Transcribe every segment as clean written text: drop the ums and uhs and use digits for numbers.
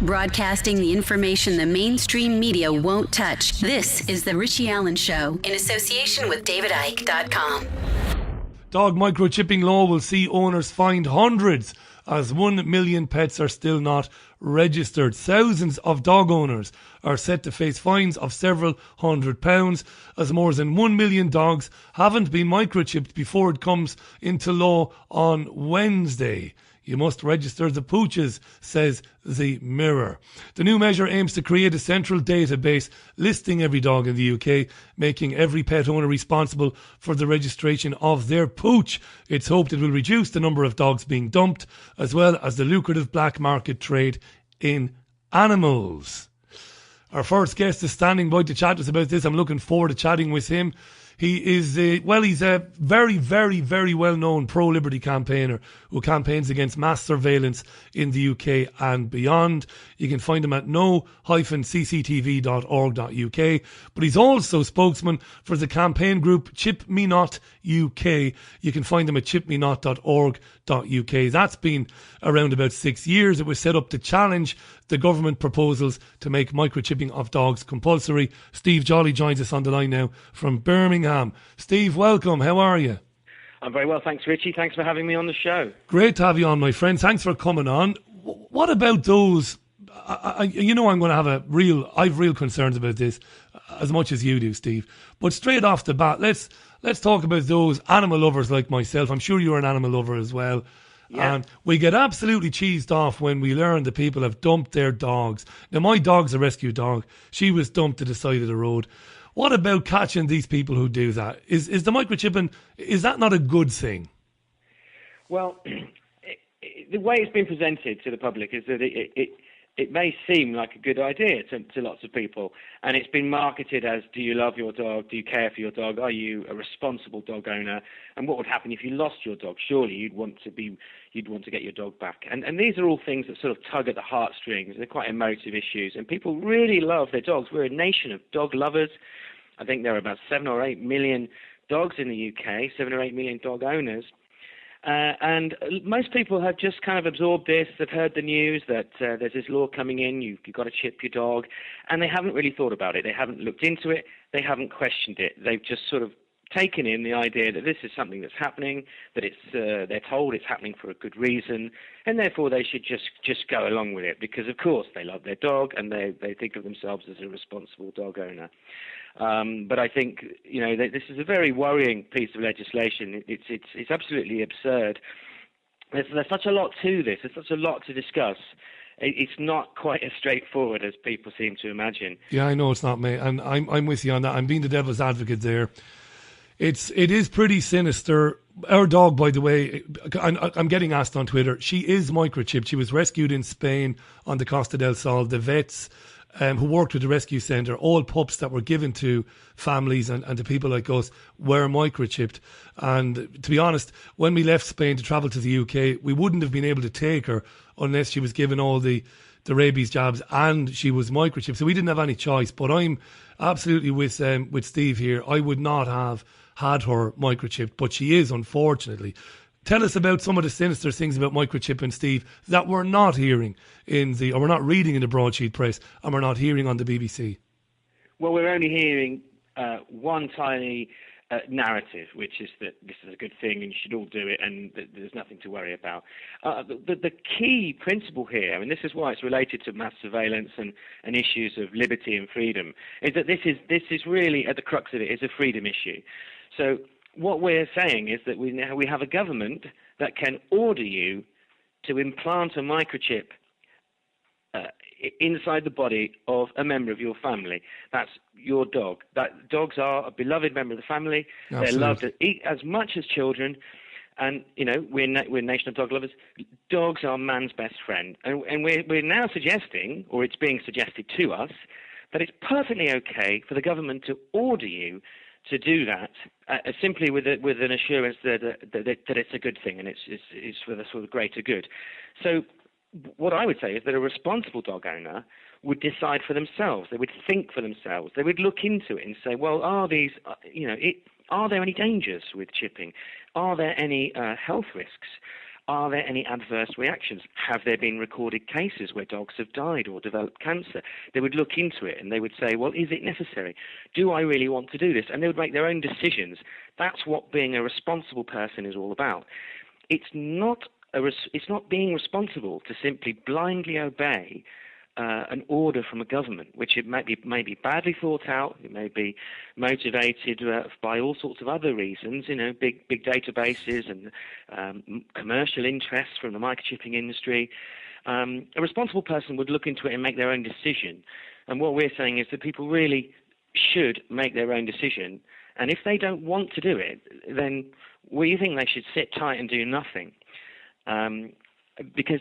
Broadcasting the information the mainstream media won't touch. This is The Richie Allen Show in association with DavidIke.com. Dog microchipping law will see owners fined hundreds as 1 million pets are still not registered. Thousands of dog owners are set to face fines of several £100 as more than 1 million dogs haven't been microchipped before it comes into law on Wednesday. You must register the pooches, says the Mirror. The new measure aims to create a central database listing every dog in the UK, making every pet owner responsible for the registration of their pooch. It's hoped it will reduce the number of dogs being dumped, as well as the lucrative black market trade in animals. Our first guest is standing by to chat to us about this. I'm looking forward to chatting with him. He is he's a very, very, very well-known pro-liberty campaigner who campaigns against mass surveillance in the UK and beyond. You can find him at no-cctv.org.uk. But he's also spokesman for the campaign group Chip Me Not UK. You can find him at chipmenot.org.uk. That's been around about 6 years. It was set up to challenge the government proposals to make microchipping of dogs compulsory. Steve Jolly joins us on the line now from Birmingham. Steve, welcome. How are you? I'm very well, thanks, Richie. Thanks for having me on the show. Great to have you on, my friend. Thanks for coming on. What about those? I'm going to have I've real concerns about this, as much as you do, Steve. But straight off the bat, let's talk about those animal lovers like myself. I'm sure you're an animal lover as well. Yeah. And we get absolutely cheesed off when we learn that people have dumped their dogs. Now, my dog's a rescue dog. She was dumped to the side of the road. What about catching these people who do that? Is the microchipping, is that not a good thing? Well, the way it's been presented to the public is that it may seem like a good idea to lots of people, and it's been marketed as, do you love your dog, do you care for your dog, are you a responsible dog owner, and what would happen if you lost your dog? Surely you'd want to get your dog back. And these are all things that sort of tug at the heartstrings. They're quite emotive issues, and people really love their dogs. We're a nation of dog lovers. I think there are about 7 or 8 million dogs in the UK, 7 or 8 million dog owners. And most people have just kind of absorbed this. They've heard the news that there's this law coming in, you've got to chip your dog, and they haven't really thought about it. They haven't looked into it. They haven't questioned it. They've just sort of taken in the idea that this is something that's happening, that they're told it's happening for a good reason, and therefore they should just go along with it because, of course, they love their dog and they think of themselves as a responsible dog owner. But I think, this is a very worrying piece of legislation. It's absolutely absurd. There's such a lot to this. There's such a lot to discuss. It's not quite as straightforward as people seem to imagine. Yeah, I know it's not, mate, and I'm with you on that. I'm being the devil's advocate there. It is pretty sinister. Our dog, by the way, I'm getting asked on Twitter, she is microchipped. She was rescued in Spain on the Costa del Sol. The vets who worked with the rescue centre, all pups that were given to families and to people like us were microchipped. And to be honest, when we left Spain to travel to the UK, we wouldn't have been able to take her unless she was given all the rabies jabs and she was microchipped. So we didn't have any choice. But I'm absolutely with Steve here. I would not have had her microchipped, but she is, unfortunately. Tell us about some of the sinister things about microchipping, Steve, that we're not hearing or we're not reading in the broadsheet press, and we're not hearing on the BBC. Well, we're only hearing one tiny narrative, which is that this is a good thing and you should all do it and there's nothing to worry about. The key principle here, and this is why it's related to mass surveillance and issues of liberty and freedom, is that this is really, at the crux of it, is a freedom issue. So what we're saying is that we have a government that can order you to implant a microchip inside the body of a member of your family. That's your dog. Dogs are a beloved member of the family. Absolutely. They're loved as much as children. And, we're a nation of dog lovers. Dogs are man's best friend. And we're now suggesting, or it's being suggested to us, that it's perfectly okay for the government to order you to do that simply with an assurance that it's a good thing and it's for the sort of greater good. So what I would say is that a responsible dog owner would decide for themselves. They would think for themselves. They would look into it and say, well, are there any dangers with chipping? Are there any health risks? are there any adverse reactions? Have there been recorded cases where dogs have died or developed cancer? They would look into it and they would say, well, is it necessary? Do I really want to do this? And they would make their own decisions. That's what being a responsible person is all about. It's not being responsible to simply blindly obey an order from a government, which it may be badly thought out. It may be motivated by all sorts of other reasons, big databases and commercial interests from the microchipping industry. A responsible person would look into it and make their own decision. And what we're saying is that people really should make their own decision. And if they don't want to do it, then we think they should sit tight and do nothing. Because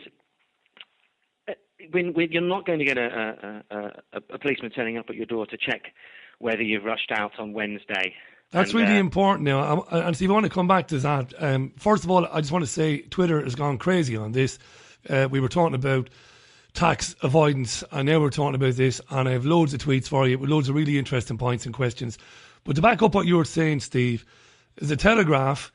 when you're not going to get a policeman turning up at your door to check whether you've rushed out on Wednesday. That's really important now. And Steve, I want to come back to that. First of all, I just want to say Twitter has gone crazy on this. We were talking about tax avoidance, and now we're talking about this, and I have loads of tweets for you with loads of really interesting points and questions. But to back up what you were saying, Steve, the Telegraph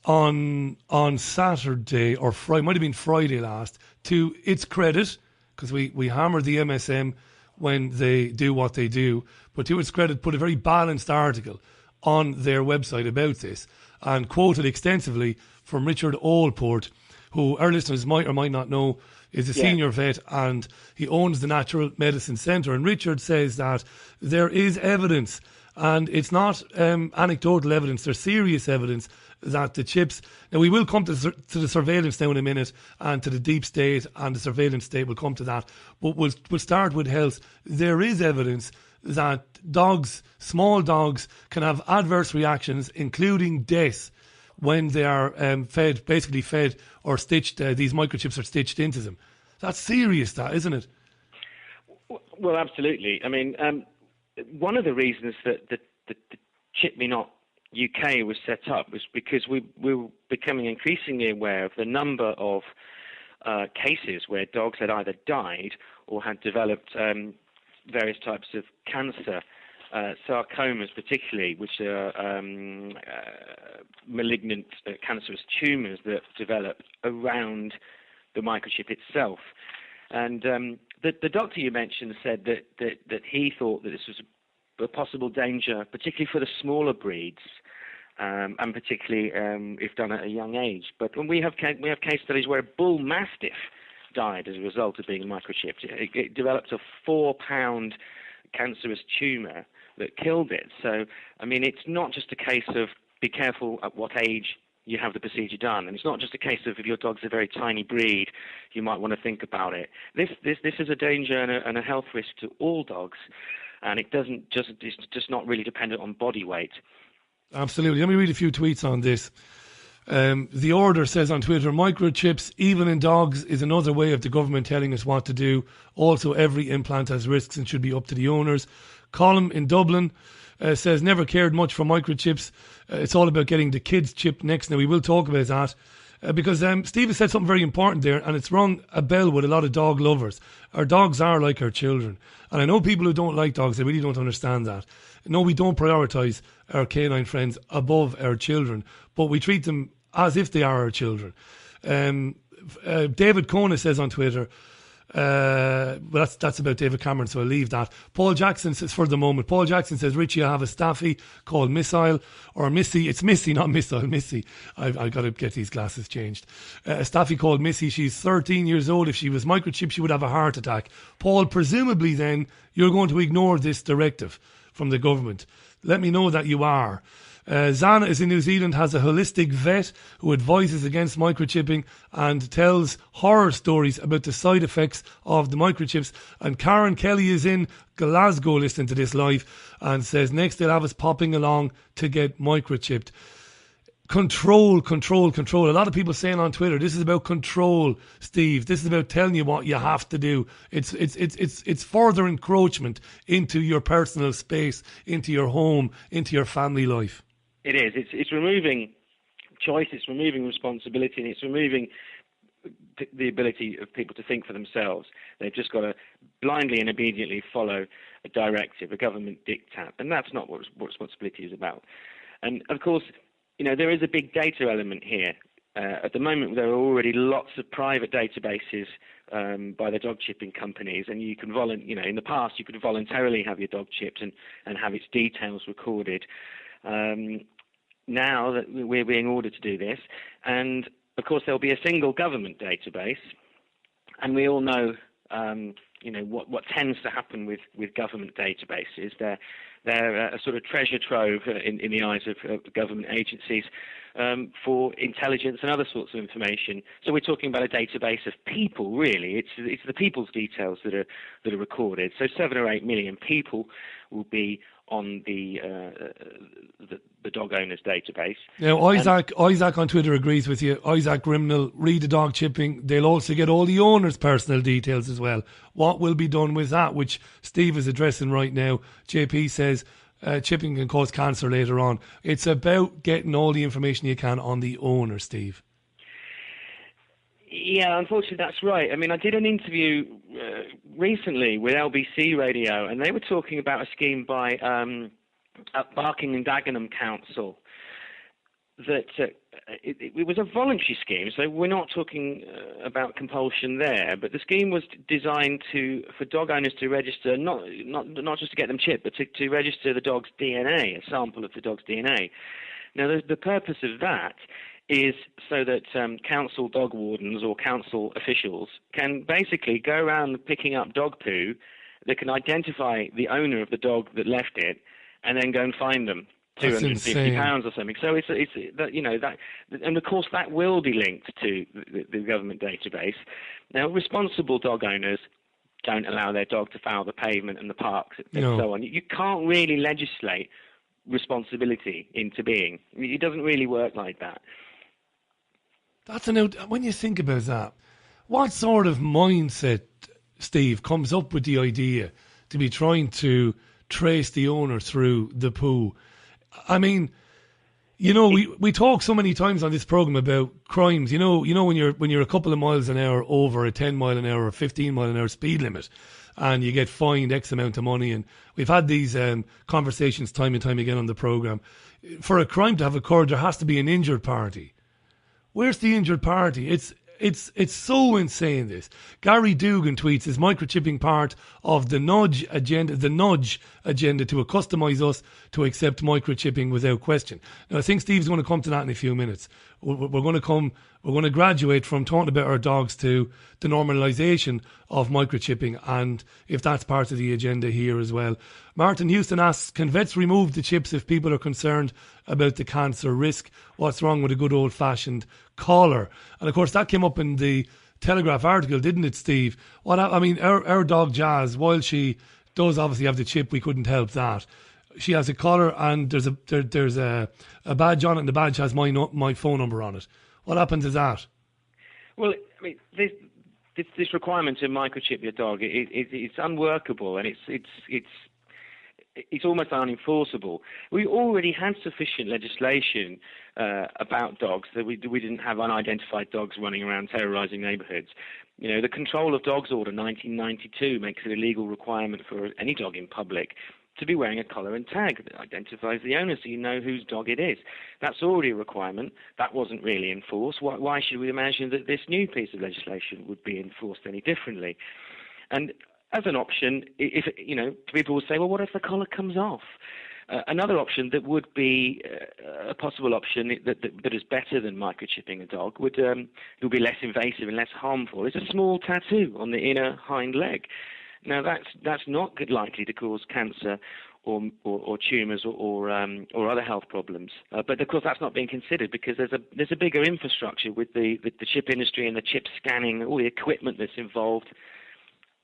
on Saturday or Friday, might have been Friday last, to its credit, because we hammer the MSM when they do what they do, but to its credit, put a very balanced article on their website about this and quoted extensively from Richard Allport, who our listeners might or might not know is a senior vet, and he owns the Natural Medicine Centre. And Richard says that there is evidence, and it's not anecdotal evidence, there's serious evidence that the chips... Now, we will come to the surveillance now in a minute, and to the deep state and the surveillance state, we'll come to that. But we'll start with health. There is evidence that dogs, small dogs, can have adverse reactions, including death, when they are fed or stitched, these microchips are stitched into them. That's serious, that, isn't it? Well, absolutely. I mean, one of the reasons that the Chip Me Not UK was set up was because we were becoming increasingly aware of the number of cases where dogs had either died or had developed various types of cancer, sarcomas particularly, which are malignant cancerous tumours that develop around the microchip itself. And the doctor you mentioned said that he thought that this was a possible danger, particularly for the smaller breeds, and particularly if done at a young age. But when we have case studies where a bull mastiff died as a result of being microchipped. It developed a 4-pound cancerous tumour that killed it. So, I mean, it's not just a case of be careful at what age you have the procedure done, and it's not just a case of if your dog's a very tiny breed, you might want to think about it. This is a danger and a health risk to all dogs, and it's just not really dependent on body weight. Absolutely. Let me read a few tweets on this. The Order says on Twitter, microchips, even in dogs, is another way of the government telling us what to do. Also, every implant has risks and should be up to the owners. Colm in Dublin says, never cared much for microchips. It's all about getting the kids chip next. Now, we will talk about that. Because Steve has said something very important there, and it's rung a bell with a lot of dog lovers. Our dogs are like our children. And I know people who don't like dogs, they really don't understand that. No, we don't prioritise our canine friends above our children, but we treat them as if they are our children. David Kona says on Twitter, well, that's about David Cameron, so I'll leave that. Paul Jackson says, for the moment, Paul Jackson says, Richie, I have a staffy called Missile, or Missy. It's Missy, not Missile, Missy. I've got to get these glasses changed. A staffy called Missy. She's 13 years old. If she was microchipped, she would have a heart attack. Paul, presumably then, you're going to ignore this directive from the government. Let me know that you are. Zana is in New Zealand, has a holistic vet who advises against microchipping and tells horror stories about the side effects of the microchips. And Karen Kelly is in Glasgow listening to this live and says next they'll have us popping along to get microchipped. Control. A lot of people saying on Twitter, this is about control, Steve. This is about telling you what you have to do. It's further encroachment into your personal space, into your home, into your family life. It is. It's removing choice, it's removing responsibility, and it's removing the ability of people to think for themselves. They've just got to blindly and obediently follow a directive, a government diktat, and that's not what responsibility is about. And, of course, you know, there is a big data element here. At the moment, there are already lots of private databases by the dog chipping companies, and you can in the past you could voluntarily have your dog chipped and have its details recorded. Now that we're being ordered to do this, and of course there'll be a single government database, and we all know what tends to happen with government databases. They're a sort of treasure trove in the eyes of government agencies for intelligence and other sorts of information. So we're talking about a database of people, really. It's the people's details that are recorded. So 7 or 8 million people will be on the dog owners database. Now, Isaac on Twitter agrees with you. Isaac Grimnell, read the dog chipping. They'll also get all the owners' personal details as well. What will be done with that, which Steve is addressing right now? JP says chipping can cause cancer later on. It's about getting all the information you can on the owner, Steve. Yeah, unfortunately, that's right. I mean, I did an interview recently with LBC Radio, and they were talking about a scheme by Barking and Dagenham Council that it was a voluntary scheme, so we're not talking about compulsion there. But the scheme was designed for dog owners to register not just to get them chipped, but to register the dog's DNA, a sample of the dog's DNA. Now, the purpose of that is so that council dog wardens or council officials can basically go around picking up dog poo that can identify the owner of the dog that left it, and then go and find them. £250 or something. So it's that, that, and of course that will be linked to the government database. Now, responsible dog owners don't allow their dog to foul the pavement and the parks and so on. You can't really legislate responsibility into being. It doesn't really work like that. When you think about that, what sort of mindset, Steve, comes up with the idea to be trying to trace the owner through the poo? I mean, we talk so many times on this program about crimes. When you're a couple of miles an hour over a 10 mile an hour or 15 mile an hour speed limit, and you get fined X amount of money, and we've had these conversations time and time again on the program. For a crime to have occurred, there has to be an injured party. Where's the injured party? It's so insane, this. Gary Dugan tweets, is microchipping part of the nudge agenda to accustomize us to accept microchipping without question? Now, I think Steve's going to come to that in a few minutes. We're going to graduate from talking about our dogs to the normalisation of microchipping, and if that's part of the agenda here as well. Martin Houston asks, can vets remove the chips if people are concerned about the cancer risk? What's wrong with a good old-fashioned collar? And of course that came up in the Telegraph article, didn't it, Steve? Our dog Jazz, while she does obviously have the chip, we couldn't help that. She has a collar and there's a badge on it, and the badge has my phone number on it. What happens is that? Well, I mean, this requirement to microchip your dog, it's unworkable, and it's almost unenforceable. We already had sufficient legislation about dogs that we didn't have unidentified dogs running around terrorising neighbourhoods. The Control of Dogs Order 1992 makes it a legal requirement for any dog in public to be wearing a collar and tag that identifies the owner so you know whose dog it is. That's already a requirement. That wasn't really enforced. Why should we imagine that this new piece of legislation would be enforced any differently? And as an option, if people will say, well, what if the collar comes off? Another option that would be a possible option that is better than microchipping a dog would be less invasive and less harmful. It's a small tattoo on the inner hind leg. Now that's not likely to cause cancer or tumours or other health problems. But of course that's not being considered because there's a bigger infrastructure with the chip industry and the chip scanning, all the equipment that's involved.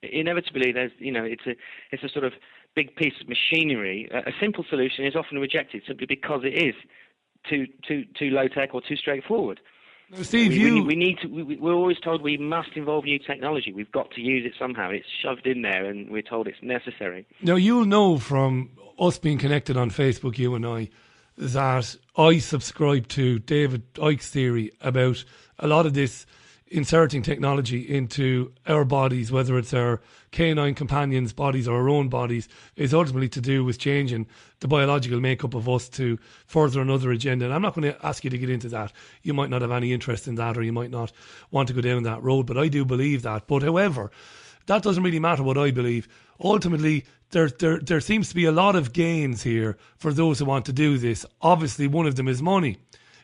Inevitably, it's a sort of big piece of machinery. A simple solution is often rejected simply because it is too low tech or too straightforward. Now, Steve, we're always told we must involve new technology. We've got to use it somehow. It's shoved in there, and we're told it's necessary. Now, you'll know from us being connected on Facebook, you and I, that I subscribe to David Icke's theory about a lot of this inserting technology into our bodies, whether it's our canine companions' bodies or our own bodies, is ultimately to do with changing the biological makeup of us to further another agenda. And I'm not going to ask you to get into that. You might not have any interest in that, or you might not want to go down that road, but I do believe that. But however, that doesn't really matter what I believe. Ultimately, there seems to be a lot of gains here for those who want to do this. Obviously, one of them is money,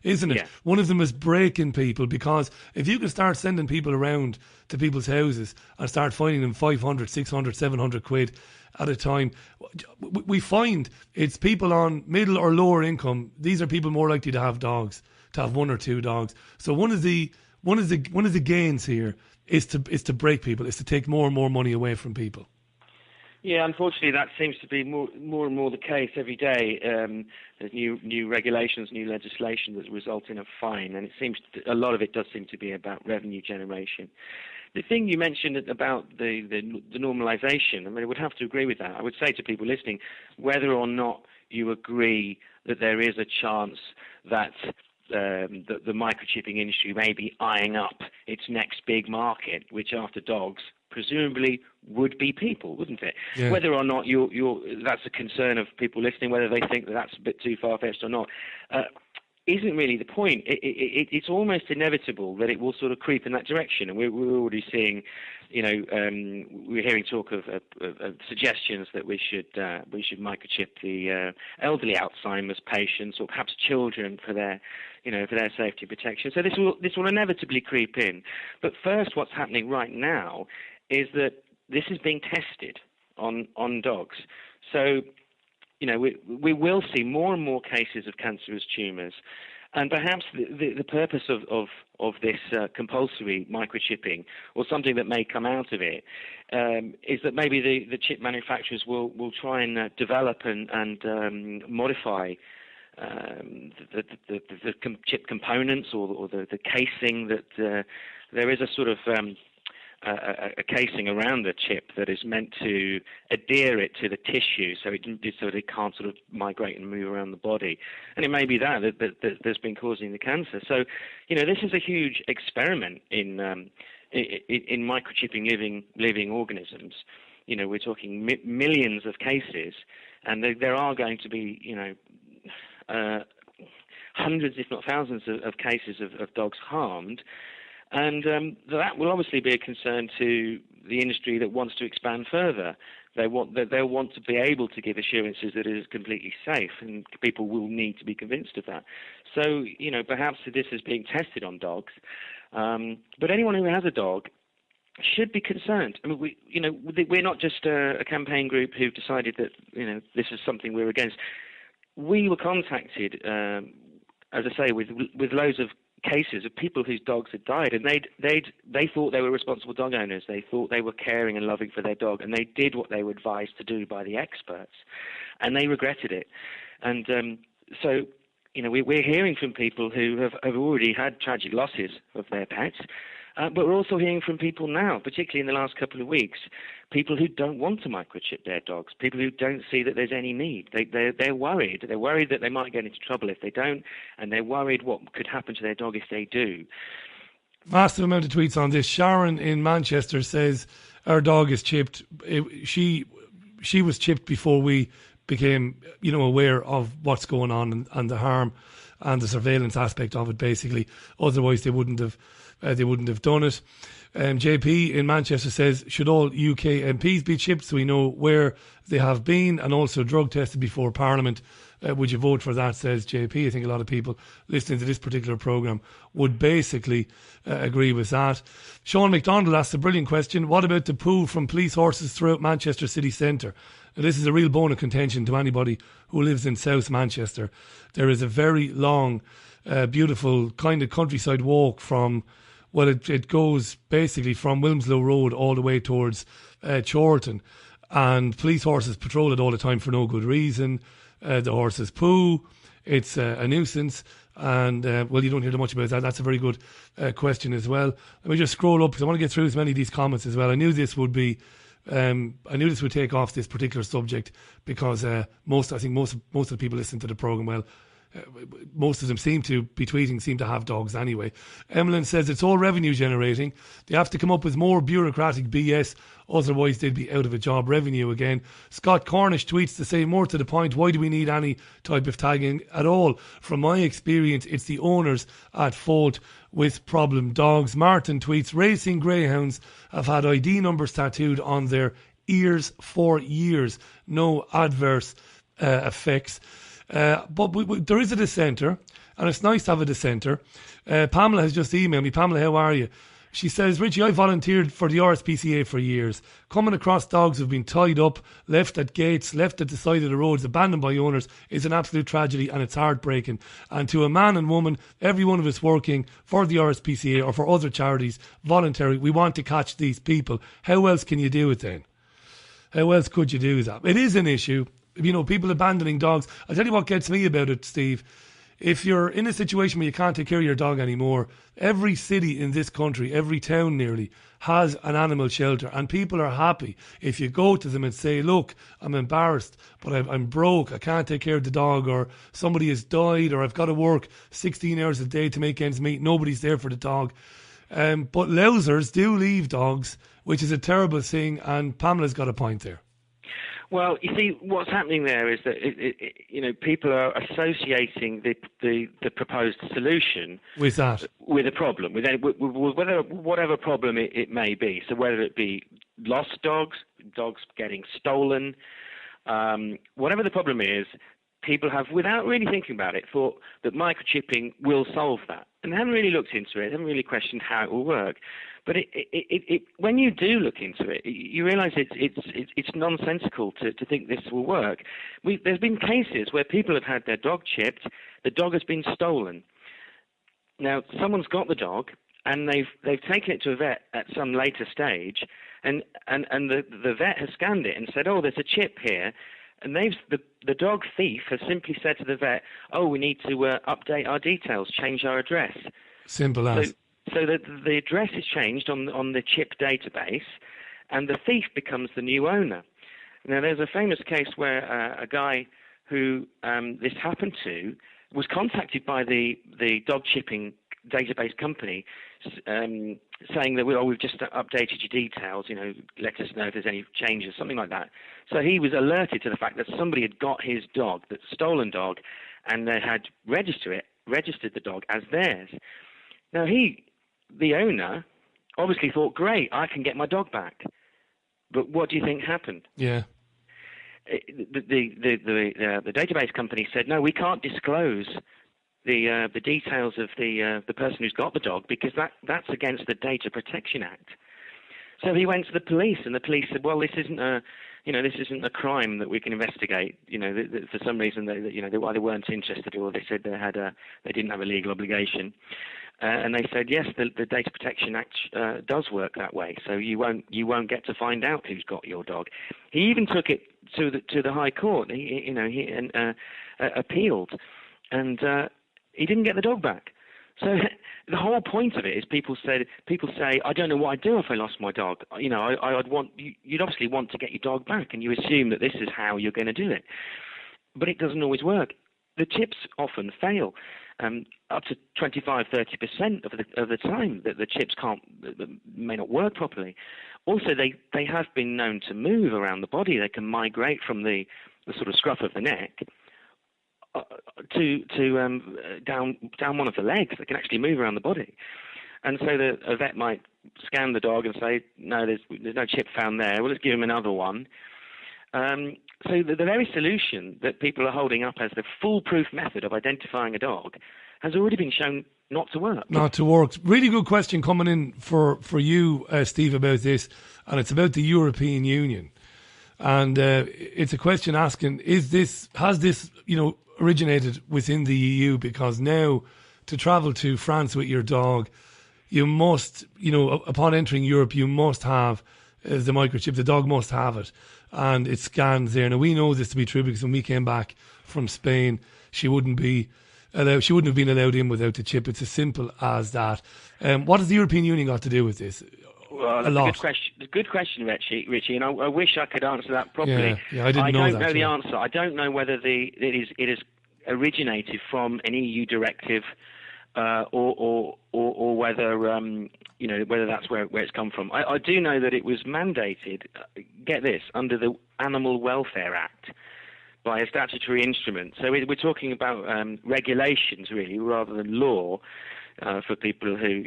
isn't it? Yeah. One of them is breaking people, because if you can start sending people around to people's houses and start finding them 500, 600, 700 quid at a time, we find it's people on middle or lower income. These are people more likely to have dogs, to have one or two dogs. So one of the gains here is to break people, is to take more and more money away from people. Yeah, unfortunately, that seems to be more and more the case every day. There's new regulations, new legislation that result in a fine, and it seems a lot of it does seem to be about revenue generation. The thing you mentioned about the normalisation, I mean, I would have to agree with that. I would say to people listening, whether or not you agree that there is a chance that the microchipping industry may be eyeing up its next big market, which after dogs presumably would be people, wouldn't it? Yeah. Whether or not that's a concern of people listening, whether they think that that's a bit too far-fetched or not, isn't really the point. It's almost inevitable that it will sort of creep in that direction, and we're already seeing, we're hearing talk of suggestions that we should microchip the elderly Alzheimer's patients, or perhaps children for their safety and protection. So this will inevitably creep in. But first, what's happening right now is that this is being tested on dogs. So, we will see more and more cases of cancerous tumours, and perhaps the purpose of this compulsory microchipping, or something that may come out of it, is that maybe the chip manufacturers will try and develop and modify the chip components or the casing, that there is a sort of a casing around the chip that is meant to adhere it to the tissue, so it can't sort of migrate and move around the body. And it may be that's been causing the cancer. So, this is a huge experiment in microchipping living organisms. We're talking millions of cases, and there are going to be, hundreds, if not thousands, of cases of dogs harmed. And that will obviously be a concern to the industry that wants to expand further. They'll want to be able to give assurances that it is completely safe, and people will need to be convinced of that. So, perhaps this is being tested on dogs. But anyone who has a dog should be concerned. I mean, we're not just a campaign group who decided that this is something we're against. We were contacted, as I say, with loads of cases of people whose dogs had died, and they thought they were responsible dog owners. They thought they were caring and loving for their dog, and they did what they were advised to do by the experts, and they regretted it. And so, we're hearing from people who have already had tragic losses of their pets, but we're also hearing from people now, particularly in the last couple of weeks, people who don't want to microchip their dogs, people who don't see that there's any need. They're worried. They're worried that they might get into trouble if they don't, and they're worried what could happen to their dog if they do. Massive amount of tweets on this. Sharon in Manchester says our dog is chipped. She was chipped before we became, aware of what's going on and the harm and the surveillance aspect of it, basically. Otherwise, they wouldn't have done it. JP in Manchester says, should all UK MPs be chipped so we know where they have been, and also drug tested before Parliament? Would you vote for that, says JP. I think a lot of people listening to this particular programme would basically agree with that. Sean McDonald asks a brilliant question. What about the poo from police horses throughout Manchester city centre? Now, this is a real bone of contention to anybody who lives in South Manchester. There is a very long, beautiful kind of countryside walk from, well, it goes basically from Wilmslow Road all the way towards Chorlton, and police horses patrol it all the time for no good reason. The horses poo. It's a nuisance, and you don't hear much about that. That's a very good question as well. Let me just scroll up because I want to get through as many of these comments as well. I knew this would take off this particular subject because most of the people listening to the programme, most of them seem to be tweeting, seem to have dogs anyway. Emmeline says it's all revenue generating. They have to come up with more bureaucratic BS, otherwise they'd be out of a job. Revenue again. Scott Cornish tweets to say, more to the point, why do we need any type of tagging at all? From my experience, it's the owners at fault with problem dogs. Martin tweets, racing greyhounds have had ID numbers tattooed on their ears for years. No adverse effects. But there is a dissenter, and it's nice to have a dissenter. Pamela has just emailed me. Pamela, how are you? She says, Richie, I volunteered for the RSPCA for years. Coming across dogs who've been tied up, left at gates, left at the side of the roads, abandoned by owners is an absolute tragedy, and it's heartbreaking. And to a man and woman, every one of us working for the RSPCA or for other charities, voluntary, we want to catch these people. How else can you do it then? How else could you do that? It is an issue. You know, people abandoning dogs. I'll tell you what gets me about it, Steve. If you're in a situation where you can't take care of your dog anymore, every city in this country, every town nearly, has an animal shelter, and people are happy if you go to them and say, look, I'm embarrassed, but I'm broke, I can't take care of the dog, or somebody has died, or I've got to work 16 hours a day to make ends meet, nobody's there for the dog. But lousers do leave dogs, which is a terrible thing, and Pamela's got a point there. Well, you see, what's happening there is that people are associating the proposed solution with that, with a problem, with whatever problem it may be. So whether it be lost dogs, dogs getting stolen, whatever the problem is, people have, without really thinking about it, thought that microchipping will solve that, and haven't really looked into it, haven't really questioned how it will work. But when you do look into it, you realise it's nonsensical to think this will work. There's been cases where people have had their dog chipped, the dog has been stolen. Now, someone's got the dog, and they've taken it to a vet at some later stage, and the vet has scanned it and said, oh, there's a chip here. And the dog thief has simply said to the vet, oh, we need to update our details, change our address. Simple as. So the address is changed on the chip database, and the thief becomes the new owner. Now, there's a famous case where a guy who this happened to was contacted by the dog chipping database company, saying that we've just updated your details, let us know if there's any changes, something like that. So he was alerted to the fact that somebody had got his dog, that stolen dog, and they had registered the dog as theirs. Now the owner obviously thought, great, I can get my dog back. But what do you think happened? Yeah. The database company said, no, we can't disclose the details of the person who's got the dog because that's against the Data Protection Act. So he went to the police, and the police said, well, this isn't a crime that we can investigate. For some reason, they either weren't interested, or they said they didn't have a legal obligation. And they said, yes, the Data Protection Act does work that way. So you won't get to find out who's got your dog. He even took it to the High Court. He appealed, and he didn't get the dog back. So the whole point of it is people say, I don't know what I'd do if I lost my dog. You'd obviously want to get your dog back, and you assume that this is how you're going to do it. But it doesn't always work. The chips often fail. Up to 25-30% of the time that the chips may not work properly. Also, they have been known to move around the body. They can migrate from the sort of scruff of the neck to down one of the legs. They can actually move around the body. And so a vet might scan the dog and say, no, there's no chip found there. Well, let's give him another one. So the very solution that people are holding up as the foolproof method of identifying a dog has already been shown not to work. Not to work. Really good question coming in for you, Steve, about this, and it's about the European Union. And it's a question asking, has this originated within the EU? Because now, to travel to France with your dog, you must, upon entering Europe, you must have the microchip. The dog must have it, and it scans there. Now, we know this to be true because when we came back from Spain, she wouldn't have been allowed in without the chip. It's as simple as that. What has the European Union got to do with this? Well, that's a good question, Richie, and I wish I could answer that properly. Yeah, I didn't know that. I don't know the answer. I don't know whether it is originated from an EU directive, or whether whether that's where it's come from. I do know that it was mandated. Get this, under the Animal Welfare Act, by a statutory instrument. So we're talking about regulations, really, rather than law, for people who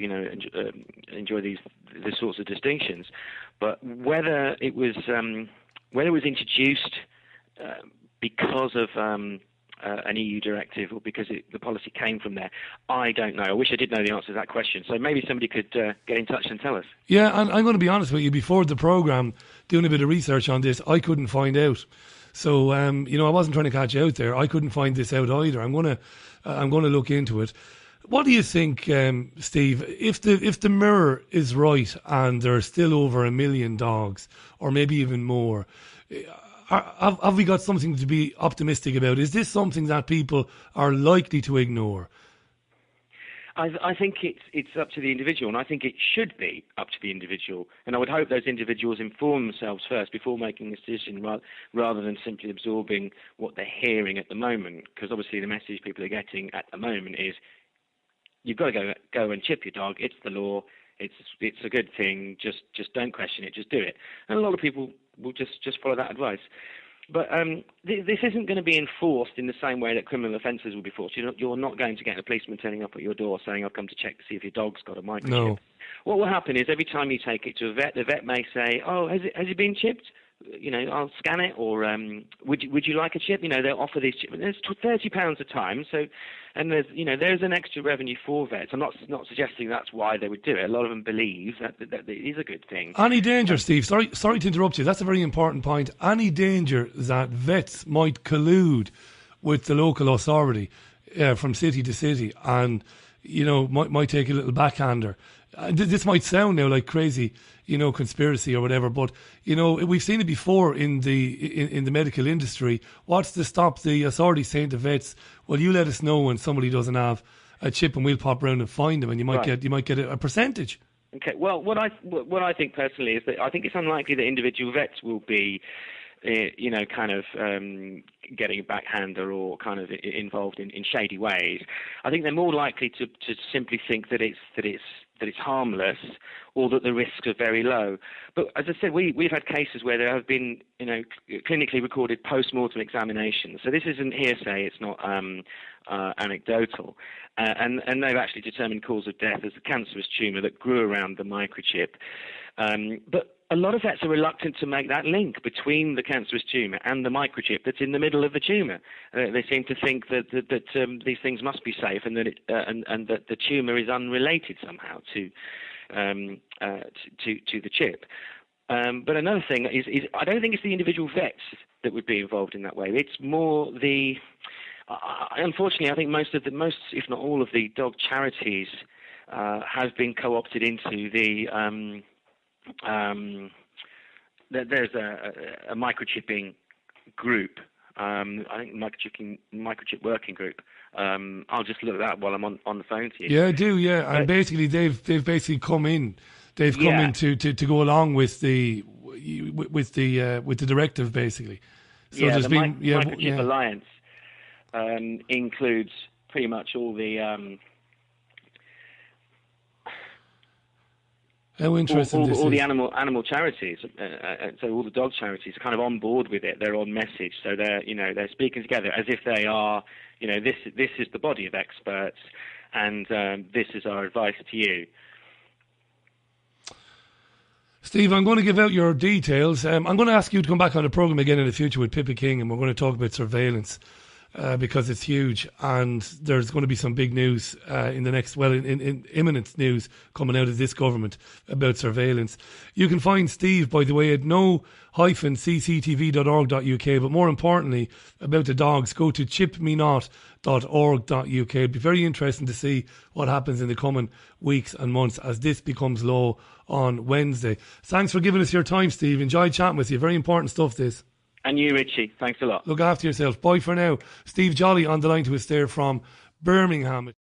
enjoy these sorts of distinctions. But whether it was introduced because of an EU directive or because the policy came from there, I don't know. I wish I did know the answer to that question. So maybe somebody could get in touch and tell us. Yeah, and I'm going to be honest with you. Before the programme, doing a bit of research on this, I couldn't find out. So I wasn't trying to catch you out there. I couldn't find this out either. I'm going to look into it. What do you think, Steve? If the mirror is right and there are still over 1 million dogs, or maybe even more, have we got something to be optimistic about? Is this something that people are likely to ignore? I think it's up to the individual, and I think it should be up to the individual. And I would hope those individuals inform themselves first before making a decision, rather than simply absorbing what they're hearing at the moment. Because obviously the message people are getting at the moment is, you've got to go and chip your dog. It's the law. It's a good thing. Just don't question it. Just do it. And a lot of people will just follow that advice. But this isn't going to be enforced in the same way that criminal offences will be enforced. You're not going to get a policeman turning up at your door saying, "I've come to check to see if your dog's got a microchip." No. What will happen is every time you take it to a vet, the vet may say, "Oh, has it been chipped? I'll scan it," or would you like a chip? They'll offer these chips. There's £30 a time, so, and there's an extra revenue for vets. I'm not suggesting that's why they would do it. A lot of them believe that it is a good thing. Any danger, Steve? Sorry to interrupt you. That's a very important point. Any danger that vets might collude with the local authority from city to city, and might take a little backhander. This might sound now like crazy, conspiracy or whatever, but we've seen it before in the medical industry. What's to stop the authorities saying to vets, "Well, you let us know when somebody doesn't have a chip, and we'll pop round and find them, and you might get a percentage." Okay. Well, what I think personally is that I think it's unlikely that individual vets will be, kind of getting a backhander or kind of involved in shady ways. I think they're more likely to simply think that it's harmless, or that the risks are very low. But as I said, we've had cases where there have been, clinically recorded post-mortem examinations. So this isn't hearsay; it's not anecdotal, and they've actually determined cause of death as a cancerous tumour that grew around the microchip. But a lot of vets are reluctant to make that link between the cancerous tumour and the microchip that's in the middle of the tumour. They seem to think that these things must be safe, and that and that the tumour is unrelated somehow to the chip. But another thing is I don't think it's the individual vets that would be involved in that way. It's more the unfortunately, I think most, if not all, of the dog charities have been co-opted into the. There's a microchipping group. I think microchip working group. I'll just look at that while I'm on the phone to you. Yeah, I do. Yeah, and basically they've basically come in. They've come in to go along with the directive, basically. So there's been Microchip Alliance includes pretty much all the. How interesting all the animal charities, so all the dog charities are kind of on board with it. They're on message, so they're speaking together as if they are, this is the body of experts, and this is our advice to you. Steve, I'm going to give out your details. I'm going to ask you to come back on the programme again in the future with Pippa King, and we're going to talk about surveillance. Because it's huge, and there's going to be some big news in the next, in imminent news coming out of this government about surveillance. You can find Steve, by the way, at no-cctv.org.uk, but more importantly, about the dogs, go to chipmenot.org.uk. It'd be very interesting to see what happens in the coming weeks and months as this becomes law on Wednesday. Thanks for giving us your time, Steve. Enjoyed chatting with you. Very important stuff, this. And you, Richie. Thanks a lot. Look after yourself. Bye for now. Steve Jolly on the line to us there from Birmingham.